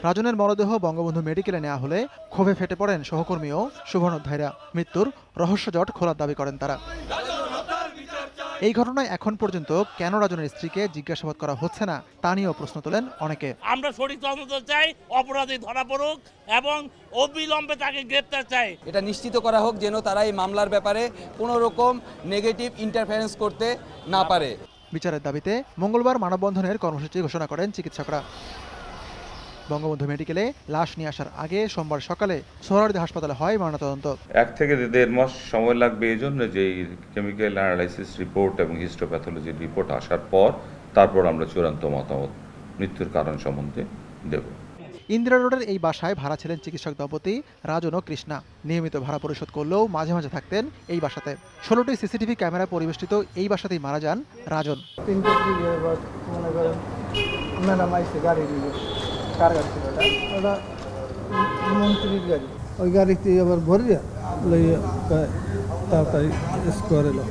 রাজনের মরদেহ বঙ্গবন্ধু মেডিকেলে নেওয়া হলে ক্ষোভে ফেটে পড়েন সহকর্মী ও শুভানুধ্যায়ীরা। মৃত্যুর রহস্যজট খোলার দাবি করেন তারা। এই ঘটনায় এখন পর্যন্ত কেন রাজনের স্ত্রীকে জিজ্ঞাসাবাদ করা হচ্ছে না তা নিয়েও প্রশ্ন তোলেন অনেকে। আমরা সঠিক তদন্ত চাই, অপরাধী ধরা পড়ুক এবং অবিলম্বে তাকে গ্রেপ্তার চাই। এটা নিশ্চিত করা হোক যেন তারা এই মামলার ব্যাপারে কোনো রকম নেগেটিভ ইন্টারফারেন্স করতে না পারে। বিচারের দাবিতে মঙ্গলবার মানববন্ধনের কর্মসূচি ঘোষণা করেন চিকিৎসকরা। বঙ্গবন্ধু মেডিকেলে লাশ নিয়ে আসার আগে সোমবার সকালে সোহরাওয়ার্দী হাসপাতালে হয় ময়নাতদন্ত। 1 থেকে 1.5 মাস সময় লাগবে এই জন্য যে কেমিক্যাল অ্যানালাইসিস রিপোর্ট এবং হিস্টোপ্যাথোলজি রিপোর্ট আসার পর তারপর আমরা চূড়ান্ত মতামত মৃত্যুর কারণ সম্বন্ধে দেব। ইন্দিরা রোডের এই বাসায় ভাড়া ছিলেন চিকিৎসক দম্পতি রাজন ও কৃষ্ণা। নিয়মিত ভাড়া পরিশোধ করলেও মাঝে মাঝে থাকতেন এই বাসাতে। 16টি সিসিটিভি ক্যামেরায় পরিবেষ্টিত এই বাসাতেই মারা যান রাজন।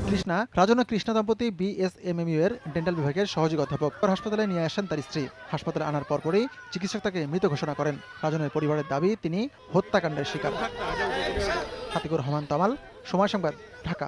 কৃষ্ণা রাজন ও কৃষ্ণা দম্পতি বিএসএমএমইউ এর ডেন্টাল বিভাগের সহযোগী অধ্যাপক। হাসপাতালে নিয়ে আসেন তার স্ত্রী। হাসপাতালে আনার পরপরই চিকিৎসক তাকে মৃত ঘোষণা করেন। রাজনের পরিবারের দাবি তিনি হত্যাকাণ্ডের শিকার। আতিকুর রহমান তামাল, সময় সংবাদ, ঢাকা।